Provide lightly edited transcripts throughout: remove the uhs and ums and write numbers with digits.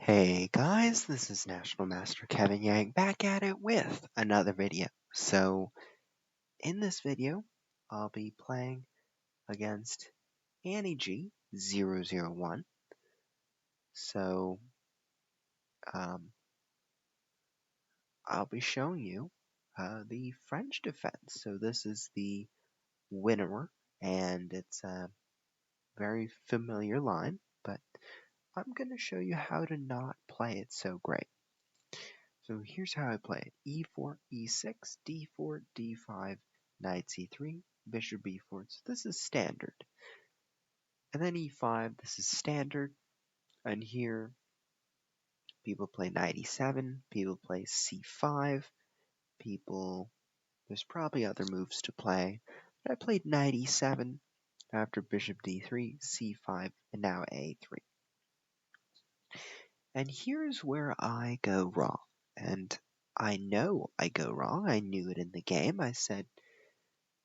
Hey guys, this is National Master Kevin Yang back at it with another video. So, in this video, I'll be playing against Annieg001. So, um, I'll be showing you the French defense. So, this is the winner, and it's a very familiar line, but I'm going to show you how to not play it so great. So here's how I play it. E4, E6, D4, D5, knight C3, bishop B4. So this is standard. And then E5, this is standard. And here, people play knight E7, people play C5, there's probably other moves to play. But I played knight E7 after bishop D3, C5, and now A3. And here's where I go wrong. And I know I go wrong. I knew it in the game. I said,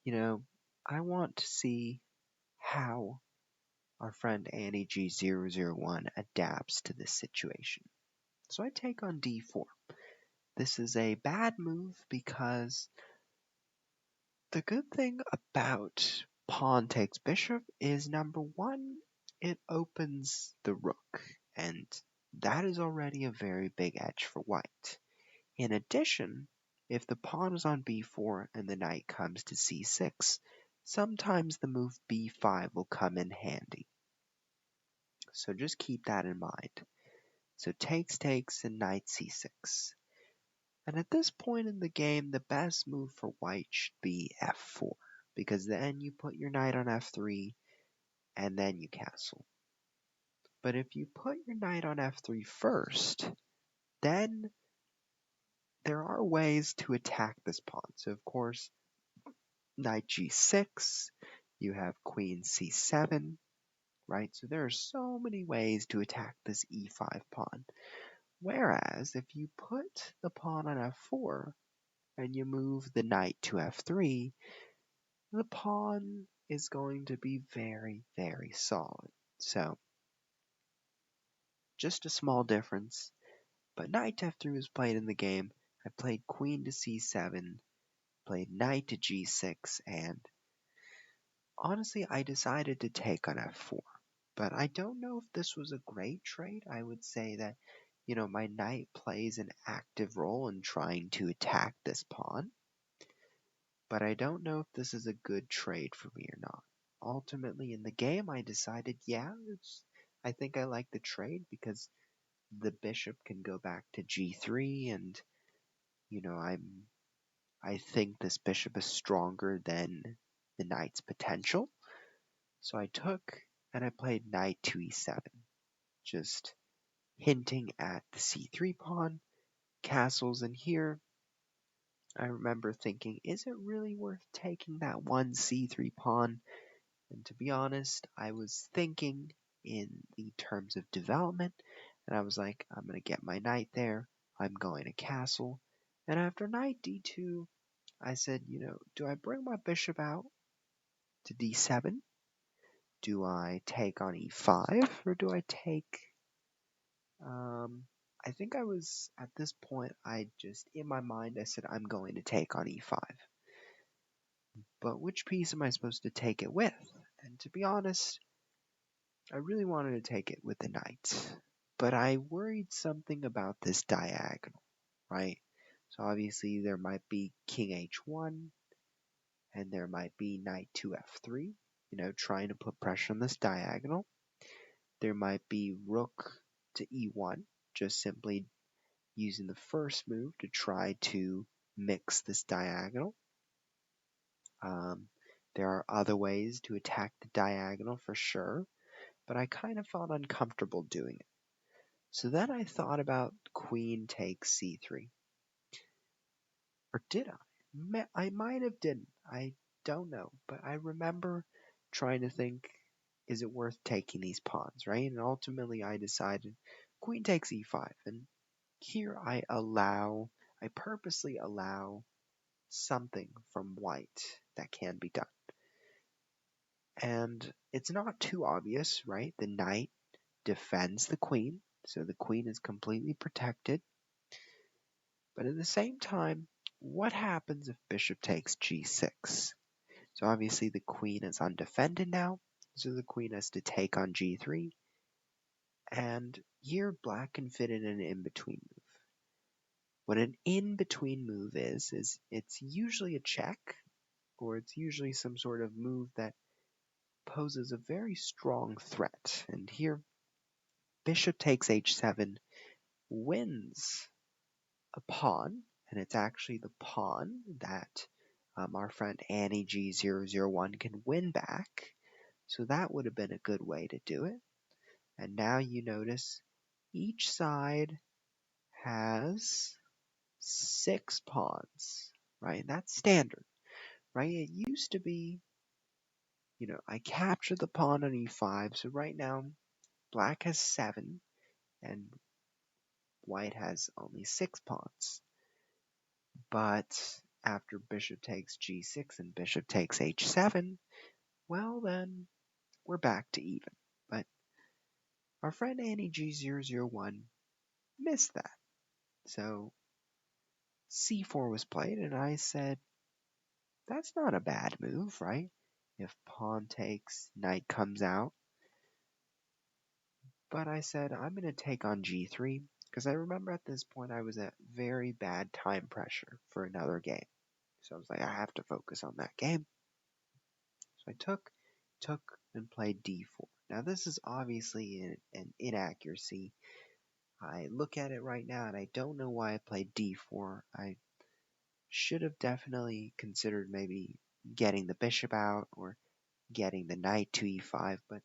I want to see how our friend Annieg001 adapts to this situation. So I take on d4. This is a bad move because the good thing about pawn takes bishop is number one, it opens the rook, and that is already a very big edge for white. In addition, if the pawn is on b4 and the knight comes to c6, sometimes the move b5 will come in handy. So just keep that in mind. So takes, and knight c6. And at this point in the game, the best move for white should be f4, because then you put your knight on f3, and then you castle. But if you put your knight on f3 first, then there are ways to attack this pawn. So of course, knight g6, you have queen c7, right? So there are so many ways to attack this e5 pawn. Whereas if you put the pawn on f4 and you move the knight to f3, the pawn is going to be very, very solid. So just a small difference, but knight to f3 was played in the game. I played queen to c7, played knight to g6, and honestly, I decided to take on f4. But I don't know if this was a great trade. I would say that, my knight plays an active role in trying to attack this pawn. But I don't know if this is a good trade for me or not. Ultimately, in the game, I decided, I think I like the trade because the bishop can go back to g3, and, I think this bishop is stronger than the knight's potential. So I took and I played knight to e7, just hinting at the c3 pawn, castles, and here I remember thinking, is it really worth taking that one c3 pawn? And to be honest, I was thinking in the terms of development, and I was like, I'm going to get my knight there, I'm going to castle, and after knight d2, I said, do I bring my bishop out to d7? Do I take on e5, or do I take I think I was, at this point, in my mind, I said, I'm going to take on e5. But which piece am I supposed to take it with? And to be honest, I really wanted to take it with the knight. But I worried something about this diagonal, right? So obviously there might be king h1, and there might be knight to f3, trying to put pressure on this diagonal. There might be rook to e1, just simply using the first move to try to mix this diagonal. There are other ways to attack the diagonal for sure, but I kind of felt uncomfortable doing it. So then I thought about queen takes c3. Or did I? I might have didn't. I don't know. But I remember trying to think, is it worth taking these pawns, right? And ultimately I decided queen takes e5. And here I purposely allow something from white that can be done. And it's not too obvious, right? The knight defends the queen. so the queen is completely protected. But at the same time, what happens if bishop takes g6? So obviously the queen is undefended now, so the queen has to take on g3, and here black can fit in an in-between move. What an in-between move is it's usually a check, or it's usually some sort of move that poses a very strong threat. And here, bishop takes h7 wins a pawn, and it's actually the pawn that our friend Annieg001 can win back. So that would have been a good way to do it. And now you notice each side has 6 pawns, right? That's standard, right? It used to be, I capture the pawn on e5, so right now black has 7 and white has only 6 pawns. But after bishop takes g6 and bishop takes h7, well then we're back to even. But our friend Annieg001 missed that. So c4 was played, and I said, that's not a bad move, right? If pawn takes, knight comes out. But I said, I'm going to take on g3, because I remember at this point I was at very bad time pressure for another game. So I was like, I have to focus on that game. So I took, and played d4. Now this is obviously an inaccuracy. I look at it right now and I don't know why I played d4. I should have definitely considered maybe getting the bishop out or getting the knight to e5, but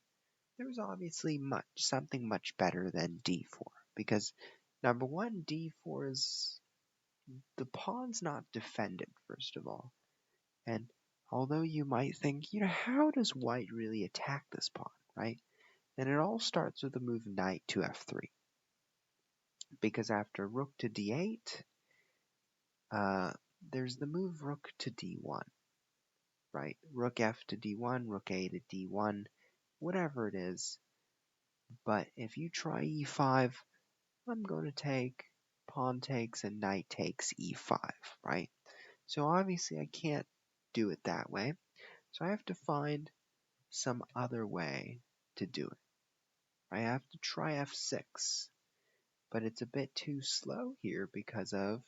there was obviously something much better than d4, because number one, d4 is the pawn's not defended, first of all. And although you might think, how does white really attack this pawn, right? And it all starts with the move knight to f3. Because after rook to d8, there's the move rook to d1, right? Rook f to d1, rook a to d1, whatever it is. But if you try e5, I'm going to take pawn takes and knight takes e5, right? So obviously I can't do it that way. So I have to find some other way to do it. I have to try f6, but it's a bit too slow here because of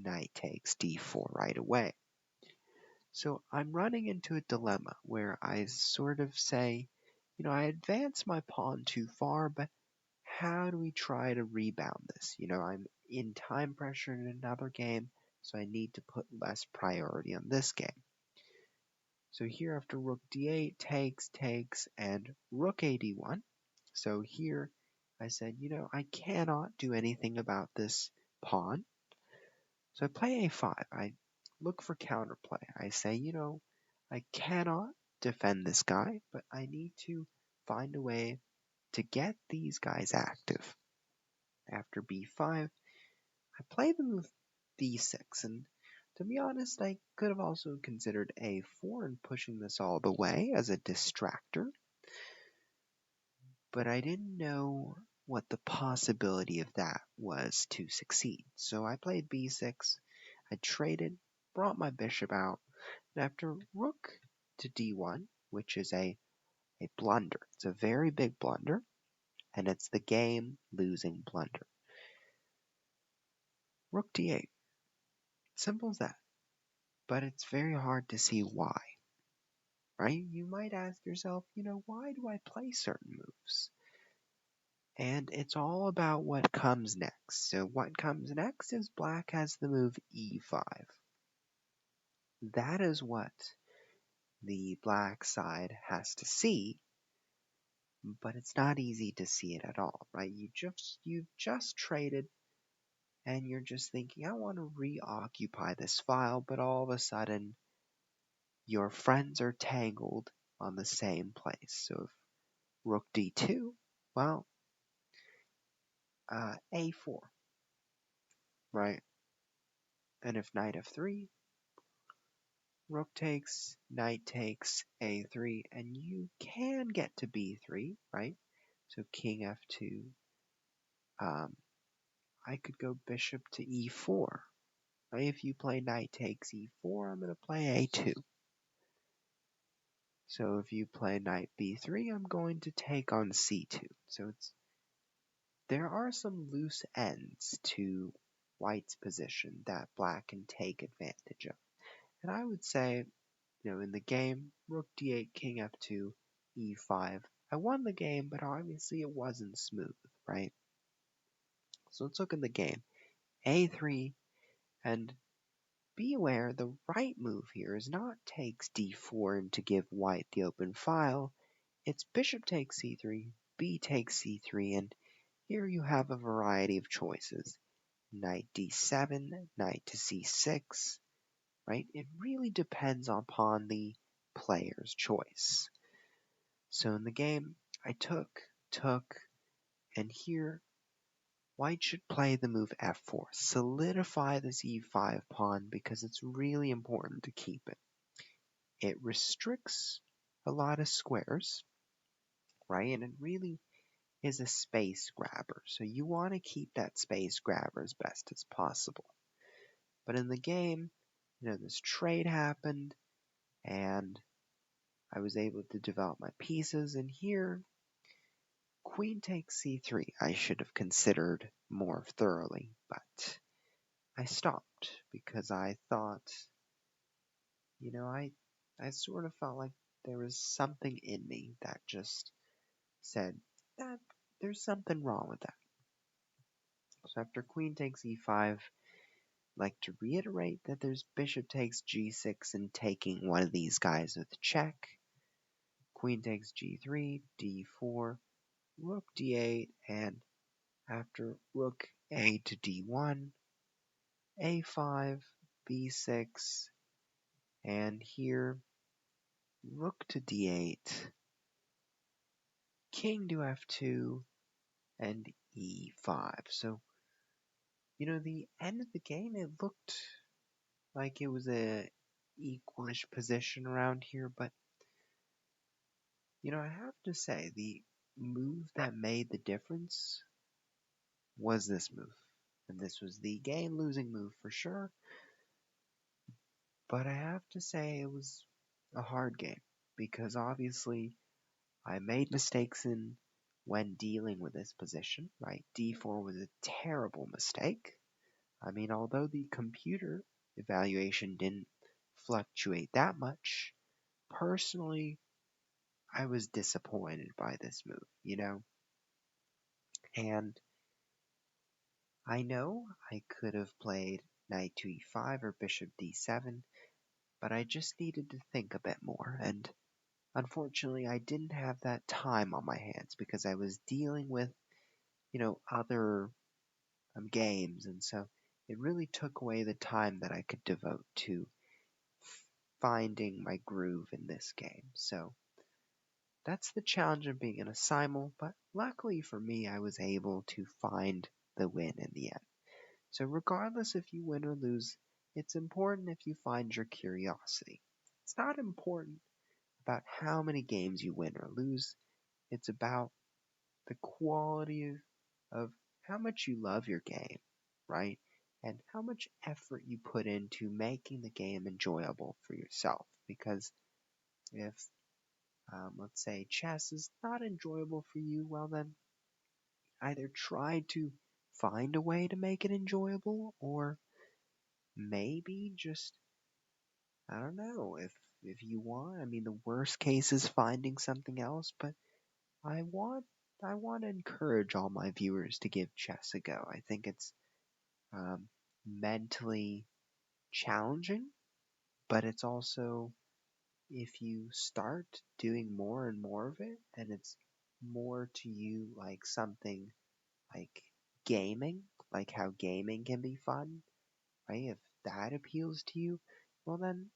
knight takes d4 right away. So I'm running into a dilemma where I sort of say, I advance my pawn too far, but how do we try to rebound this? I'm in time pressure in another game, so I need to put less priority on this game. So here after rook d8, takes, and rook a d1. So here I said, I cannot do anything about this pawn. So I play a5. I look for counterplay. I say, I cannot defend this guy, but I need to find a way to get these guys active. After b5, I play the move b6, and to be honest, I could have also considered a4 and pushing this all the way as a distractor, but I didn't know what the possibility of that was to succeed. So I played b6, I traded, brought my bishop out, and after rook to d1, which is a blunder, it's a very big blunder, and it's the game-losing blunder. Rook d8, simple as that, but it's very hard to see why. Right? You might ask yourself, why do I play certain moves? And it's all about what comes next. So what comes next is black has the move e5. That is what the black side has to see, but it's not easy to see it at all, right? You've just traded and you're just thinking, I want to reoccupy this file, but all of a sudden your friends are tangled on the same place. So if rook d2, well, a4, right? And if knight f3, rook takes, knight takes a3, and you can get to b3, right? So king f2, Um, I could go bishop to e4. If you play knight takes e4, I'm going to play a2. So if you play knight b3, I'm going to take on c2. So there are some loose ends to white's position that black can take advantage of. And I would say, in the game, rook d8, king f2, e5. I won the game, but obviously it wasn't smooth, right? So let's look at the game. a3, and be aware the right move here is not takes d4 and to give white the open file. It's bishop takes c3, b takes c3, and here you have a variety of choices. Knight d7, knight to c6, right? It really depends upon the player's choice. So in the game, I took, and here white should play the move f4, solidify this e5 pawn because it's really important to keep it. It restricts a lot of squares, right? And it really is a space grabber. So you want to keep that space grabber as best as possible. But in the game, this trade happened and I was able to develop my pieces. And here, queen takes c3. I should have considered more thoroughly, but I stopped because I thought, I sort of felt like there was something in me that just said that there's something wrong with that. So after queen takes e5, like to reiterate that there's bishop takes g6 and taking one of these guys with check. Queen takes g3, d4, rook d8, and after rook a to d1, a5, b6, and here rook to d8, king to f2, and e5. So, the end of the game, it looked like it was a equalish position around here, but I have to say the move that made the difference was this move. And this was the game losing move for sure. But I have to say it was a hard game because obviously I made mistakes when dealing with this position, right? D4 was a terrible mistake. I mean, although the computer evaluation didn't fluctuate that much, personally, I was disappointed by this move, And I know I could have played knight to e5 or bishop d7, but I just needed to think a bit more, and unfortunately I didn't have that time on my hands because I was dealing with, other games, and so it really took away the time that I could devote to finding my groove in this game. So that's the challenge of being in a simul, but luckily for me, I was able to find the win in the end. So regardless if you win or lose, it's important if you find your curiosity. It's not important about how many games you win or lose. It's about the quality of how much you love your game, right? And how much effort you put into making the game enjoyable for yourself. Because if, let's say, chess is not enjoyable for you, well then, either try to find a way to make it enjoyable, or maybe just, I don't know, if you want. I mean, the worst case is finding something else, but I want I want to encourage all my viewers to give chess a go. I think it's mentally challenging, but it's also, if you start doing more and more of it, and it's more to you like something like gaming, like how gaming can be fun, right? If that appeals to you, well then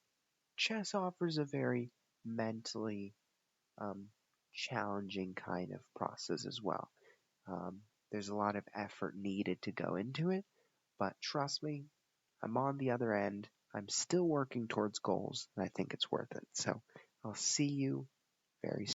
chess offers a very mentally um, challenging kind of process as well. There's a lot of effort needed to go into it, but trust me, I'm on the other end. I'm still working towards goals, and I think it's worth it. So I'll see you very soon.